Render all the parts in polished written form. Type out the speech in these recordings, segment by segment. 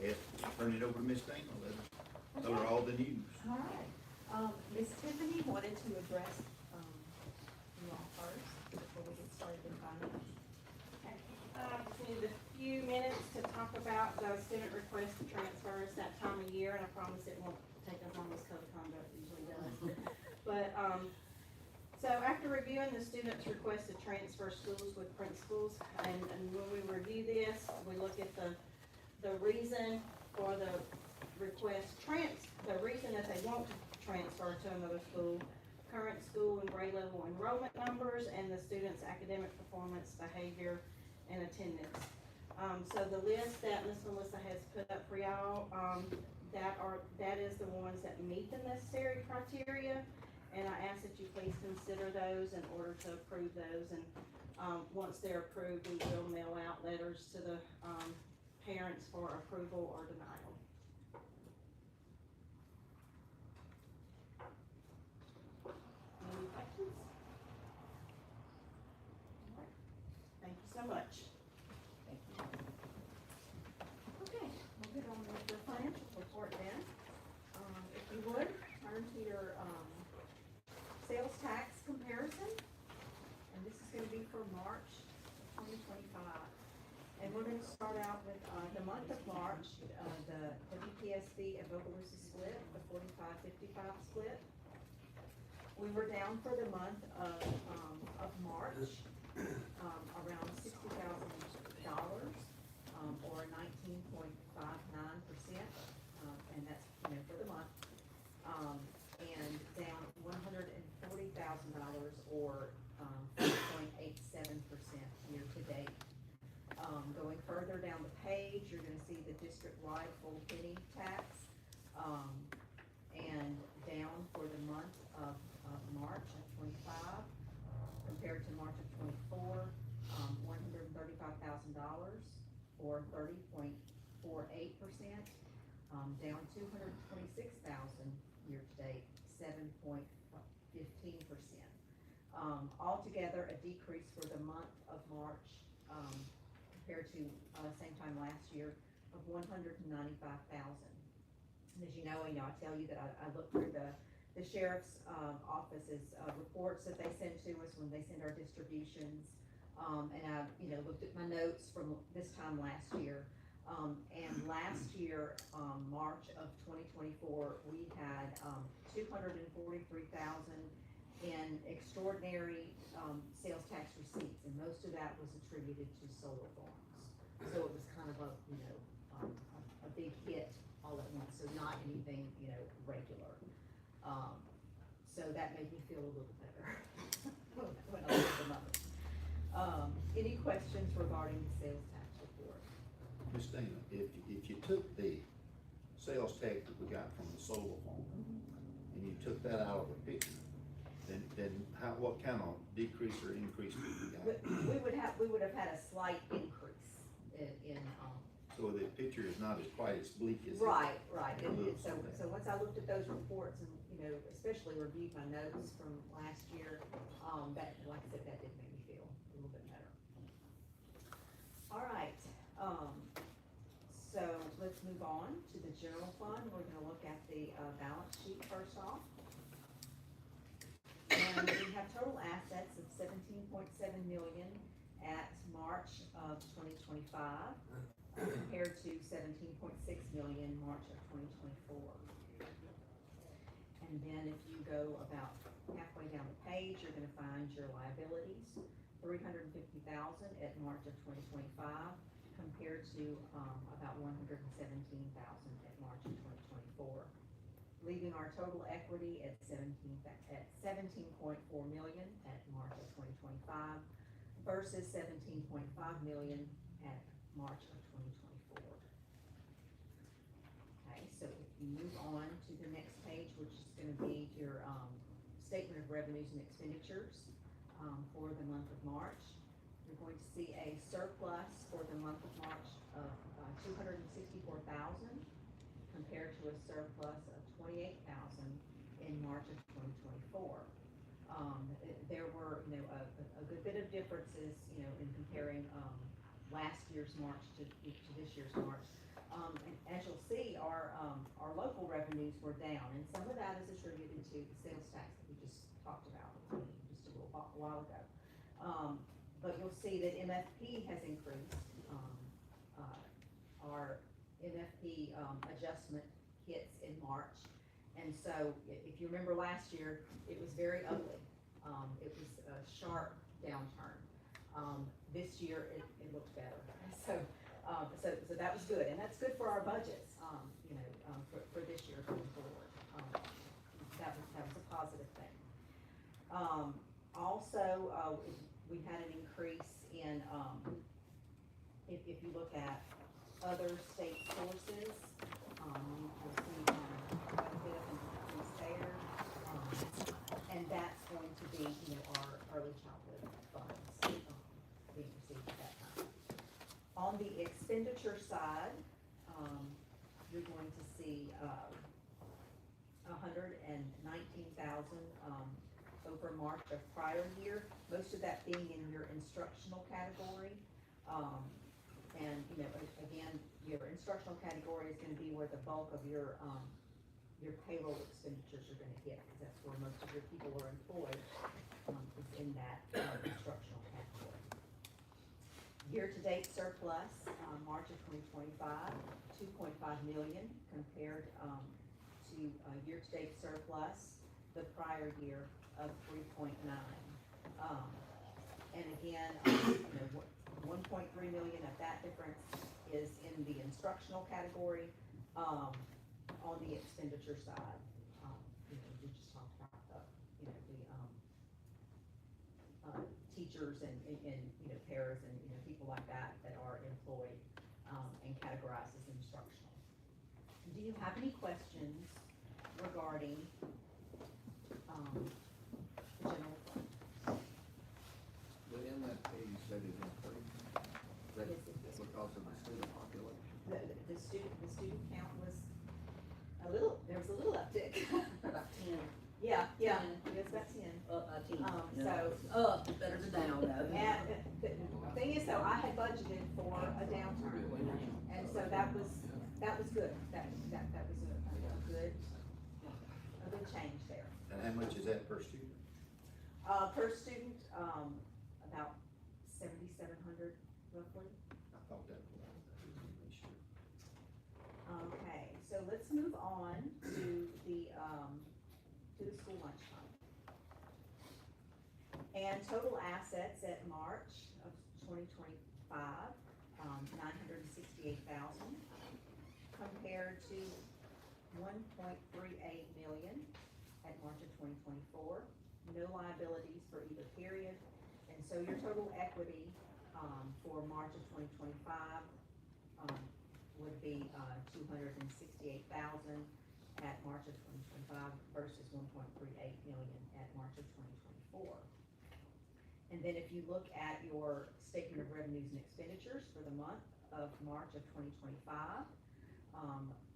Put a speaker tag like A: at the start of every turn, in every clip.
A: turn it over to Ms. Dana, tell her all the news.
B: All right, Ms. Tiffany wanted to address, you all first, before we get started in finance.
C: Okay. Just needed a few minutes to talk about the student request to transfer. It's that time of year, and I promise it won't take as long as code of conduct usually does. But, so after reviewing the students' request to transfer schools with principals, and when we review this, we look at the reason for the request the reason that they want to transfer to another school, current school and grade level enrollment numbers, and the student's academic performance, behavior, and attendance. So the list that Ms. Melissa has put up for y'all, that is the ones that meet the necessary criteria. And I ask that you please consider those in order to approve those, and, once they're approved, we will mail out letters to the, parents for approval or denial. Any questions? All right. Thank you so much.
B: Thank you. Okay, we'll get on with the financial report then. If you would, turn to your, sales tax comparison, and this is gonna be for March 2025. And we're gonna start out with, the month of March, the WPSB of Okaloosa split, the 45-55 split. We were down for the month of March, around $60,000, or 19.59%, and that's, for the month. And down $140,000, or 4.87% year to date. Going further down the page, you're gonna see the district-wide full penny tax, and down for the month of March of 25, compared to March of 24, $135,000, or 30.48%, down $226,000 year to date, 7.15%. Altogether, a decrease for the month of March, compared to same time last year, of $195,000. And as you know, I tell you that I look through the sheriff's office's reports that they send to us when they send our distributions, and I looked at my notes from this time last year. And last year, March of 2024, we had $243,000 in extraordinary sales tax receipts, and most of that was attributed to solar farms. So it was kind of a big hit all at once, so not anything regular. So that made me feel a little better when I looked at the numbers. Any questions regarding the sales tax report?
A: Ms. Dana, if you took the sales tax that we got from the solar farm, and you took that out of the picture, then what kind of decrease or increase would we got?
B: We would have had a slight increase in
A: So the picture is not as quite as bleak as
B: right.
A: it
B: And
A: looks.
B: so once I looked at those reports and, especially reviewed my notes from last year, that, like I said, that did make me feel a little bit better. All right, so let's move on to the general fund. We're gonna look at the balance sheet first off. And we have total assets of $17.7 million at March of 2025, compared to $17.6 million March of 2024. And then if you go about halfway down the page, you're gonna find your liabilities, $350,000 at March of 2025, compared to about $117,000 at March of 2024. Leaving our total equity at $17.4 million at March of 2025 versus $17.5 million at March of 2024. Okay, so if you move on to the next page, which is going to be your statement of revenues and expenditures for the month of March, you're going to see a surplus for the month of March of $264,000 compared to a surplus of $28,000 in March of 2024. There were, a good bit of differences, in comparing last year's March to this year's March. And as you'll see, our local revenues were down, and some of that is attributed to the sales tax that we just talked about just a little while ago. But you'll see that MFP has increased. Our MFP adjustment hits in March, and so if you remember last year, it was very ugly. It was a sharp downturn. This year, it looked better. So that was good, and that's good for our budgets, for this year going forward. That was a positive thing. Also, we had an increase in, if you look at other state sources, you'll see quite a bit of an increase there. And that's going to be, our early childhood funds being received at that time. On the expenditure side, you're going to see $119,000 over March of prior year, most of that being in your instructional category. And again, your instructional category is going to be where the bulk of your payroll expenditures are going to hit, because that's where most of your people are employed, is in that instructional category. Year-to-date surplus, March of 2025, $2.5 million compared to year-to-date surplus the prior year of 3.9. And again, 1.3 million of that difference is in the instructional category. On the expenditure side, we just talked about the teachers and paras and people like that are employed and categorized as instructional. Do you have any questions regarding the general fund?
D: The MFP you said is increased, that
B: Yes, it is.
D: because of the student population?
B: The student count was there was a little uptick.
E: About 10,
B: Yeah, it was about 10.
E: up by 10.
B: So-
E: Up, is better than down though.
B: And the thing is though, I had budgeted for a downturn, and so that was good. That was a good change there.
A: And how much is that per student?
B: Per student, about 7,700 roughly.
A: I thought that was this year.
B: Okay, so let's move on to the school lunch fund. And total assets at March of 2025, 968,000 compared to 1.38 million at March of 2024. No liabilities for either period. And so your total equity, for March of 2025, would be, 268,000 at March of 2025 versus 1.38 million at March of 2024. And then if you look at your statement of revenues and expenditures for the month of March of 2025,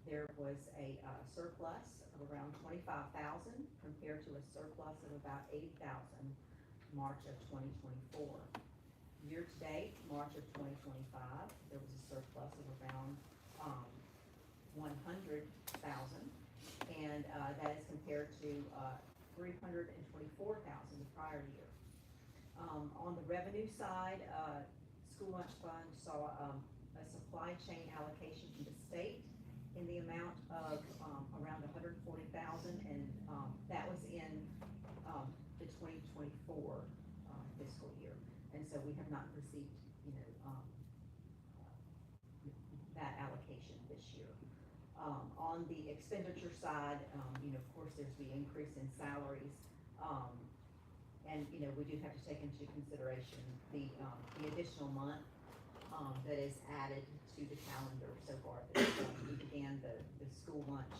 B: there was a surplus of around 25,000 compared to a surplus of about 80,000 March of 2024. Year to date, March of 2025, there was a surplus of around 100,000, and that is compared to 324,000 the prior year. On the revenue side, school lunch fund saw a supply chain allocation from the state in the amount of around 140,000, and that was in the 2024 fiscal year. And so we have not received, that allocation this year. On the expenditure side, of course, there's the increase in salaries. And, we do have to take into consideration the additional month that is added to the calendar so far. We began the school lunch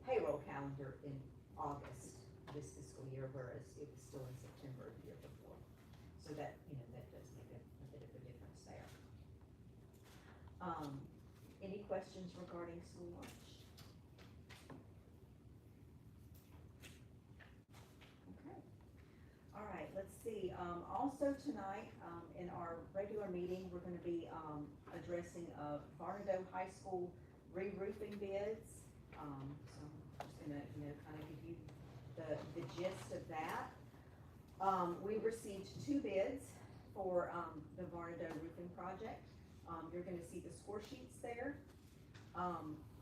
B: payroll calendar in August this fiscal year, whereas it was still in September the year before. So that, that does make a bit of a difference there. Any questions regarding school lunch? Okay. All right, let's see. Also tonight, in our regular meeting, we're gonna be, addressing, Varnado High School re-roofing bids. So I'm just gonna, kind of give you the gist of that. We received 2 bids for, the Varnado roofing project. You're gonna see the score sheets there.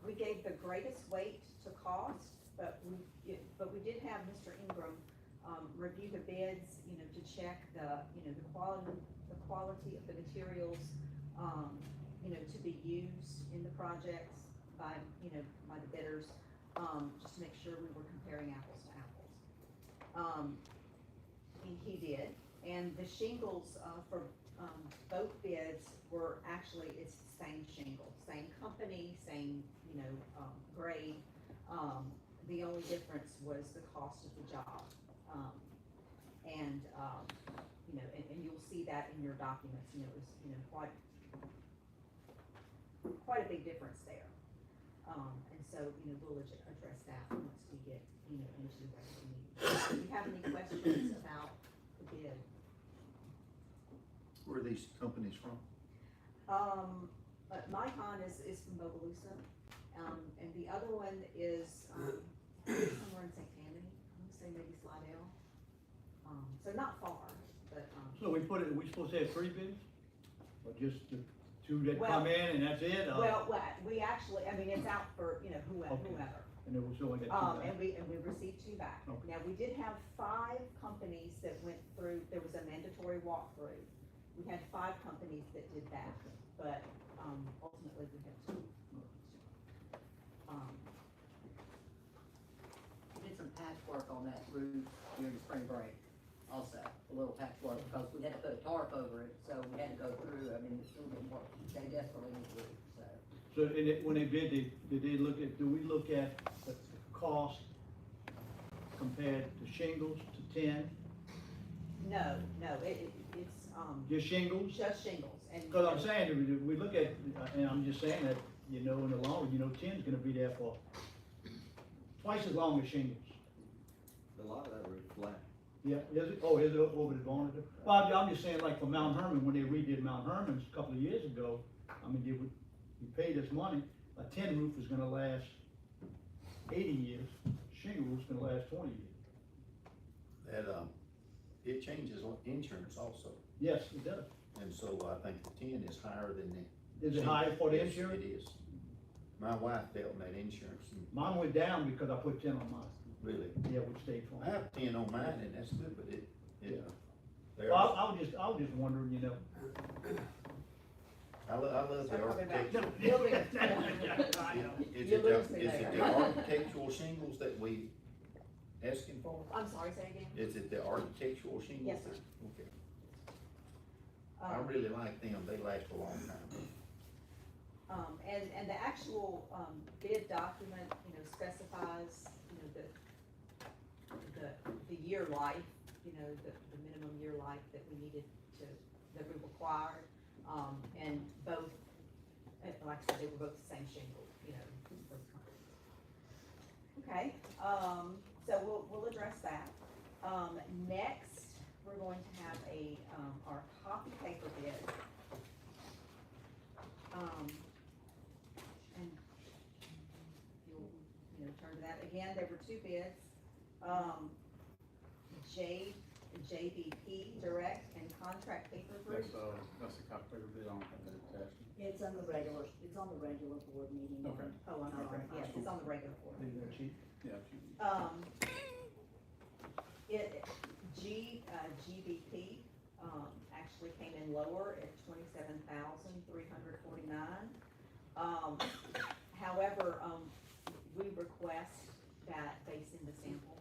B: We gave the greatest weight to cost, but we did have Mr. Ingram, review the bids, to check the quality of the materials, to be used in the projects by the bidders, just to make sure we were comparing apples to apples. He did, and the shingles, for, both bids were actually, it's the same shingle, same company, same, grade. The only difference was the cost of the job. And you'll see that in your documents, it was, quite a big difference there. And so, we'll address that once we get, into the rest of the meeting. Do you have any questions about the bid?
A: Where are these companies from?
B: Micon is from Bogalusa, and the other one is, somewhere in St. Tammany, I'm gonna say maybe Slidell. So not far, but,
F: So we supposed to have 3 bids? Or just the 2 that
B: Well-
F: come in and that's it?
B: well, we actually, it's out for, whoever.
F: Okay. And there was only got 2
B: And
F: back?
B: we received 2 back.
F: Okay.
B: Now, we did have 5 companies that went through, there was a mandatory walkthrough. We had 5 companies that did that, but, ultimately we had 2.
E: We did some patchwork on that roof during spring break also, a little patchwork, because we had to put a tarp over it, so we had to go through, it's a little more, they desperately need the roof, so.
F: So when they bid, did they look at, do we look at the cost compared to shingles to tin?
B: No, it's,
F: Just shingles?
B: just shingles, and.
F: Cause I'm saying, we look at, and I'm just saying that, in the long run, tin's gonna be there for twice as long as shingles.
D: A lot of that roof flat.
F: Yeah, is it? Oh, is it over the Varnado? Well, I'm just saying, like for Mount Hermon, when they redid Mount Herman's a couple of years ago, you pay this money, a tin roof is gonna last 80 years, shingle roof's gonna last 20 years.
A: That, it changes on insurance also,
F: Yes, it does.
A: and so I think the 10 is higher than the.
F: Is it higher for the
A: Yes,
F: insurance?
A: It is. My wife dealt in that insurance, and
F: Mine went down because I put 10 on mine.
A: really,
F: Yeah, with State Farm.
A: I have 10 on mine, and that's good, but
F: Yeah.
A: they're,
F: Well, I was just wondering,
A: I love the
B: Talk about
A: architectural.
B: building.
F: I know.
A: Is
B: You
A: it
B: lose
A: the,
B: me
A: is it
B: there.
A: the architectural shingles that we asking for?
B: I'm sorry, say again?
A: Is it the architectural shingles?
B: Yes, sir.
A: Okay, I really like them, they last a long time.
B: And the actual, bid document, specifies, the year life, the minimum year life that we needed that we required. And both, like I said, they were both the same shingle, both companies. Okay, so we'll address that. Next, we're going to have our copy paper bid. And you'll, turn to that again, there were 2 bids. JBP Direct and Contract Paper Group.
G: That's the copy paper bid, I don't have that attached.
E: It's on the regular board meeting.
G: Okay.
B: Oh, I'm sorry,
G: Okay.
B: yes, it's on the regular board.
F: Leave that cheap.
G: Yeah.
B: GBP, actually came in lower at $27,349. However, we request that they send a sample,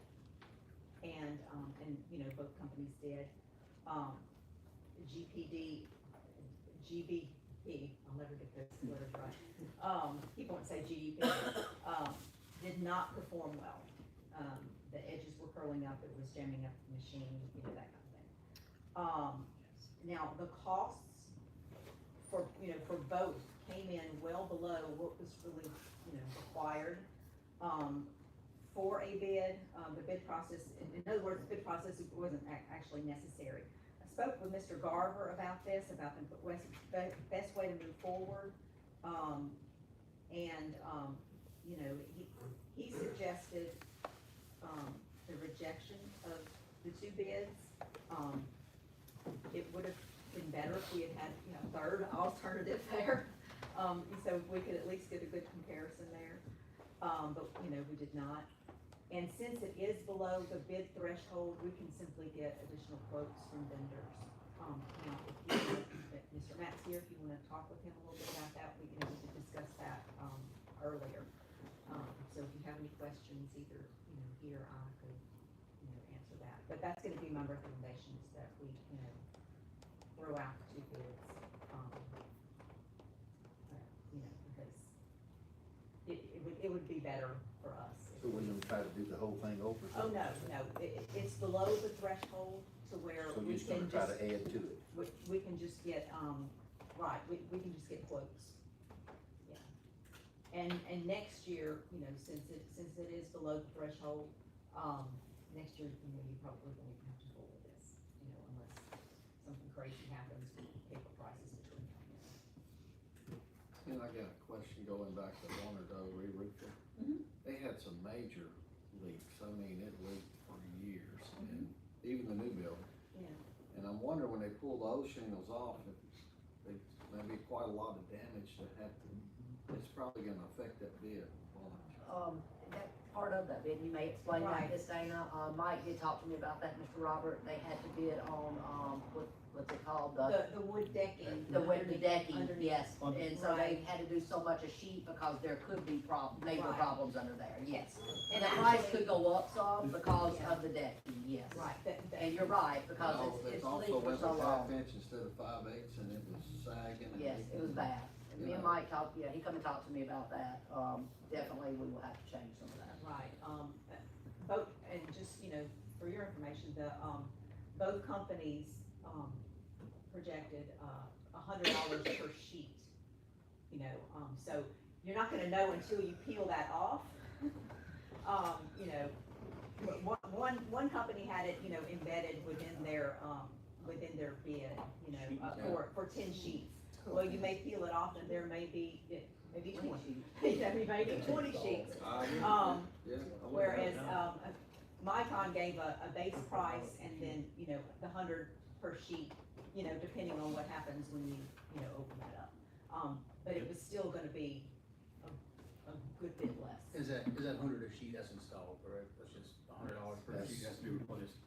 B: and both companies did. GBP, I'll never get those letters right. People won't say GEP, did not perform well. The edges were curling up, it was jamming up the machine, that kind of thing. Now, the costs for both came in well below what was really, required. For a bid, the bid process, in other words, the bid process wasn't actually necessary, spoke with Mr. Garver about this, about the best way to move forward. You know, he suggested, the rejection of the two bids. It would have been better if we had had, you know, third alternative there. So we could at least get a good comparison there. But, you know, we did not. And since it is below the bid threshold, we can simply get additional quotes from vendors. Now, if Mr. Matt's here, if you wanna talk with him a little bit about that, we can discuss that, earlier. So if you have any questions, either, you know, here, I could, you know, answer that. But that's gonna be my recommendation, is that we, you know, throw out the two bids, you know, because it would be better for us.
A: So we're gonna try to do the whole thing over?
B: Oh, no, it's below the threshold to where
A: So
B: we
A: you're just gonna
B: can
A: try
B: just,
A: to add to it?
B: we can just get, right, we can just get quotes. Yeah. And next year, you know, since it is below the threshold, next year, you know, you probably won't even have to go with this, you know, unless something crazy happens with paper prices between now and then.
D: You know, I got a question going back to Warner Doe re-roofing.
B: Mhm.
D: They had some major leaks. I mean, it leaked for years, and even the new building.
B: Yeah.
D: And I'm wondering when they pull those shingles off, if there'd be quite a lot of damage that had to, it's probably gonna affect that bid.
E: That part of that bid, you may explain that,
B: Right.
E: Miss Dana, Mike did talk to me about that, Mr. Robert, they had to bid on, what's it called,
B: The wood decking.
E: the decking,
B: underneath.
E: yes, and so they
B: Right.
E: had to do so much a sheet because there could be major
B: Right.
E: problems under there, yes.
B: And
E: And the price
B: actually-
E: could go up some because
B: Yeah.
E: of the decking, yes.
B: Right,
E: And you're right, because
D: Oh,
E: it's
D: there's
E: leaked
D: also
E: for
D: went
E: so
D: with
E: long.
D: 1/2 inch instead of 5/8, and it was sagging. and
E: Yes, it was bad. And me and
D: Yeah.
E: Mike talked, he come and talked to me about that. Definitely we will have to change some of that.
B: Right, both, and just, you know, for your information, both companies, projected, $100 per sheet. You know, so you're not gonna know until you peel that off. You know, one company had it, you know, embedded within their bid, you know, for 10 sheets. Well, you may peel it off and there may be, maybe 20, yeah, maybe 20 sheets. Whereas, Micron gave a base price and then, you know, the 100 per sheet, you know, depending on what happens when you know, open that up. But it was still gonna be a good bit less.
G: Is that 100 a sheet that's installed, correct? That's just $100 per sheet has to be replaced.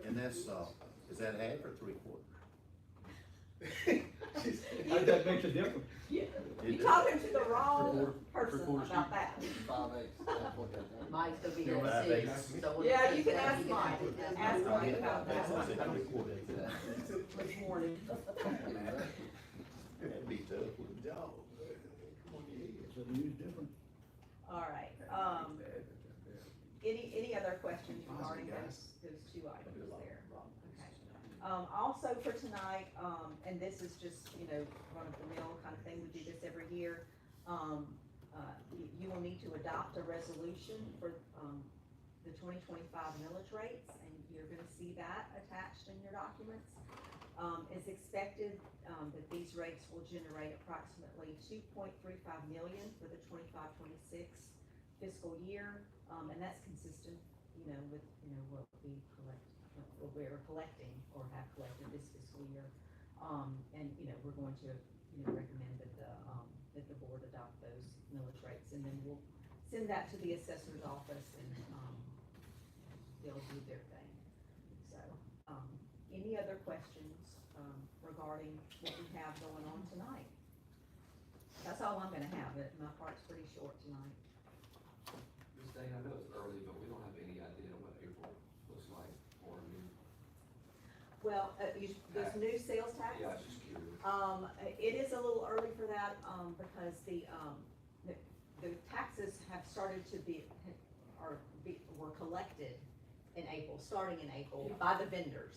A: And that's, is that half or 3/4?
F: That makes a difference.
B: Yeah,
A: It
B: you're
A: does.
B: talking to the wrong person
G: Three-quarter
B: about that.
D: 5/8, that's what they done.
E: Mike's gonna be
A: You're
E: here
A: right,
E: at
A: babe.
E: 6, so. when
B: Yeah,
E: he
B: you
E: gets
B: can
E: there,
B: ask
E: he
B: Mike. Ask
A: Oh,
B: Mike
A: yeah,
B: about
A: that's
B: that.
A: what I said, 3/4.
B: This morning.
A: That'd be tough with a dog. Come on, you
F: So the news different.
B: All right, any other questions regarding those two items there? Okay. Also for tonight, and this is just, you know, run of the mill kind of thing, we do this every year. You will need to adopt a resolution for, the 2025 millage rates, and you're gonna see that attached in your documents. It's expected, that these rates will generate approximately 2.35 million for the 25-26 fiscal year. And that's consistent, you know, with, you know, what we're collecting or have collected this fiscal year. And, you know, we're going to, you know, recommend that the board adopt those millage rates, and then we'll send that to the assessor's office, and, they'll do their thing. So, any other questions, regarding what we have going on tonight? That's all I'm gonna have, my part's pretty short tonight.
H: Ms. Dana, I know it's early, but we don't have any idea what April looks like for a new.
B: Well, those new sales tax?
H: Yeah, I was just curious.
B: It is a little early for that, because the taxes have started to were collected in April, starting in April by the vendors.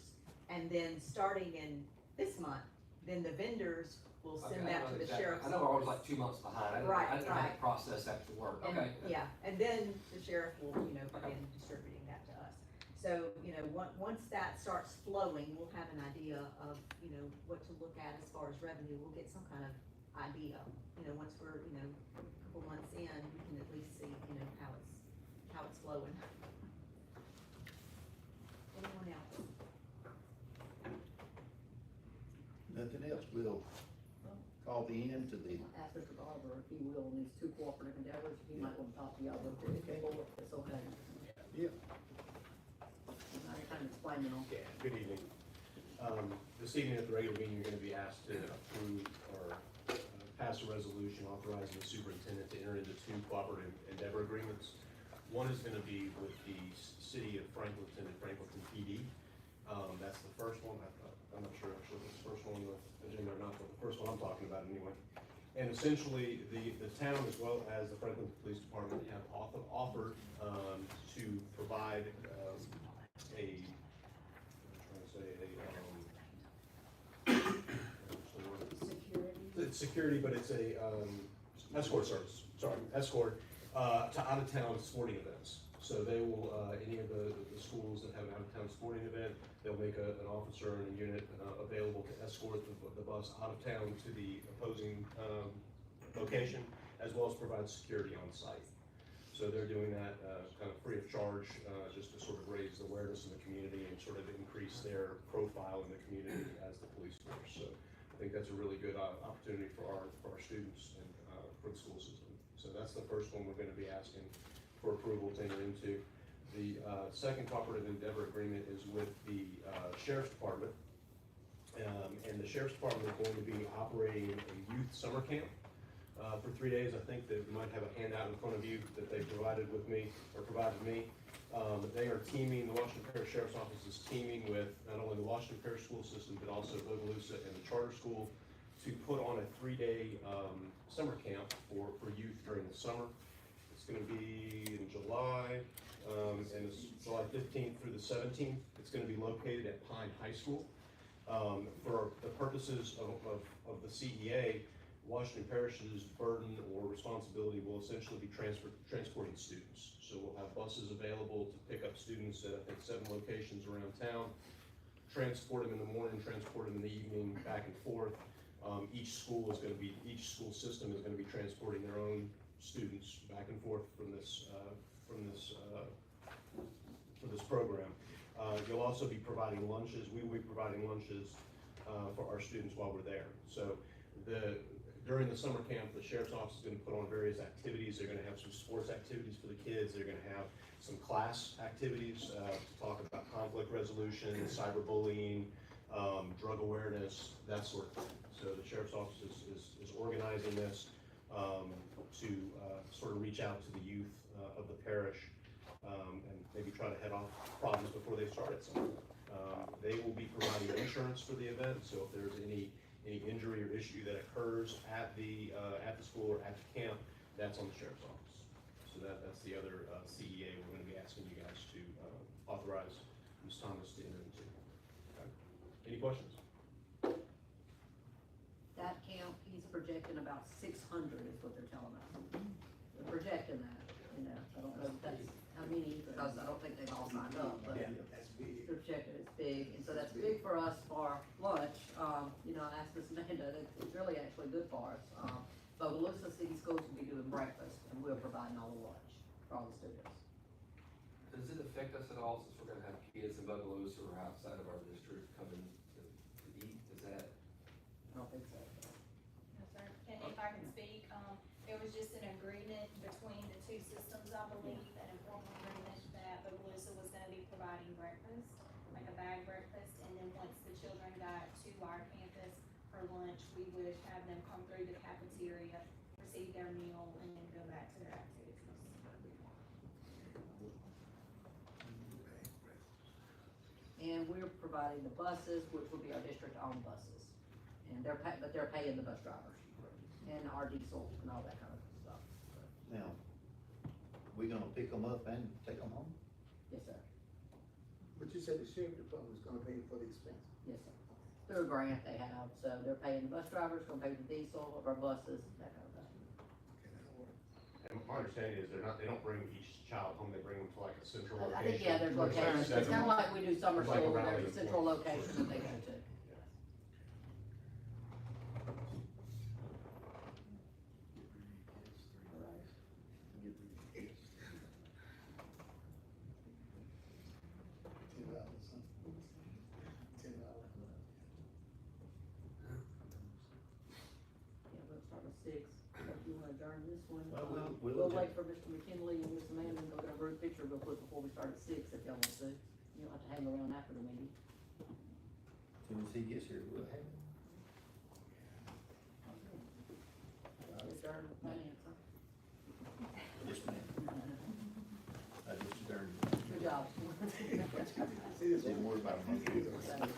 B: And then starting in this month, then the vendors will send
H: Okay, I
B: that
H: know
B: to the
H: exactly.
B: sheriff's
H: I know we're always
B: office.
H: like 2 months behind. I
B: Right,
H: didn't know how
B: right.
H: the process actually worked.
B: And,
H: Okay.
B: yeah, and then the sheriff will, you know, begin distributing that to us. So, once that starts flowing, we'll have an idea of, what to look at as far as revenue. We'll get some kind of idea. Once we're, a couple months in, we can at least see, how it's flowing. Anyone else?
A: Nothing else, we'll call the end to the,
E: Ask Mr. Barber if he will, on these two cooperative endeavors, he might want to talk to y'all about this before, it's okay.
A: yeah,
E: I kind of explain it all.
G: Yeah, good evening. This evening at the regular meeting, you're gonna be asked to approve or pass a resolution authorizing the superintendent to enter into two cooperative endeavor agreements. One is gonna be with the city of Franklinton and Franklinton PD. That's the first one. I'm not sure actually if it's the first one on the agenda or not, but the first one I'm talking about anyway. And essentially, the town as well as the Franklin Police Department have offered to provide a, I'm trying to say, it's security, but it's a escort service, sorry, escort to out-of-town sporting events. So they will, any of the schools that have an out-of-town sporting event, they'll make an officer and a unit available to escort the bus out of town to the opposing location, as well as provide security on site. So they're doing that kind of free of charge, just to sort of raise the awareness in the community and sort of increase their profile in the community as the police force. So I think that's a really good opportunity for our students and for the school system. So that's the first one we're going to be asking for approval to enter into. The second cooperative endeavor agreement is with the Sheriff's Department. And the Sheriff's Department is going to be operating a youth summer camp for 3 days. I think that you might have a handout in front of you that they provided me. They are teaming, the Washington Parish Sheriff's Office is teaming with not only the Washington Parish school system, but also Bogalusa and the charter school to put on a 3-day summer camp for youth during the summer. It's gonna be in July, and it's July 15th through the 17th. It's gonna be located at Pine High School. For the purposes of the CEA, Washington Parish's burden or responsibility will essentially be transporting students. So we'll have buses available to pick up students at, I think, 7 locations around town, transport them in the morning, transport them in the evening, back and forth. Each school system is gonna be transporting their own students back and forth for this program. You'll also be providing lunches. We will be providing lunches for our students while we're there. So during the summer camp, the Sheriff's Office is going to put on various activities. They're going to have some sports activities for the kids. They're going to have some class activities to talk about conflict resolution, cyberbullying, drug awareness, that sort of thing. So the Sheriff's Office is organizing this to sort of reach out to the youth of the parish and maybe try to head off problems before they start at something. They will be providing insurance for the event, so if there's any injury or issue that occurs at the school or at the camp, that's on the Sheriff's Office. So that's the other CEA we're gonna be asking you guys to authorize Ms. Thomas to enter into. Okay. Any questions?
E: That camp, he's projecting about 600 is what they're telling us. They're projecting that, I don't know if that's how many, because I don't think they've all signed up, but
G: That's big.
E: they're projecting it's big, and so that's big for us for lunch. I asked Miss Amanda, it's really actually good for us. Bogalusa City Schools will be doing breakfast, and we're providing all the lunch for all the students.
H: Does it affect us at all, since we're gonna have kids in Bogalusa or outside of our district coming to eat? Is that?
E: I don't think so.
C: Yes, sir. And if I can speak, there was just an agreement between the two systems, I believe, an informal agreement that Bogalusa was gonna be providing breakfast, like a bag breakfast, and then once the children got to our campus for lunch, we would have them come through the cafeteria, receive their meal, and then go back to their activities.
E: And we're providing the buses, which will be our district-owned buses. And but they're paying the bus drivers and our diesel and all that kind of stuff.
A: now, we're gonna pick them up and take them home?
E: Yes, sir.
I: But you said the sheriff department is gonna pay for the expense.
E: Yes, sir. Through a grant they have, so they're paying the bus drivers, gonna pay the diesel of our buses, that kind of thing.
I: Okay, that'll work.
G: And my understanding is they don't bring each child home, they bring them to like a central
E: I
G: location.
E: think, yeah, there's
G: where
E: locations,
G: parents
E: it's kinda
G: have them.
E: like we do summer
G: Like a
E: school,
G: rally
E: there's a
G: point.
E: central location that they go to. Yeah, we'll start with 6, if you wanna adjourn this one.
A: Well, we'll
E: We'll
A: adjourn.
E: wait for Mr. McKinley and Miss Amanda and go get a group picture real quick before we start at 6, if y'all want to. You don't have to hang around after the meeting.
A: As soon as he gets here, we'll have it.
E: Adjourn finance, huh?
A: Yes, ma'am. I just adjourned.
E: Good job.
I: See this
A: Didn't worry about it.
E: So,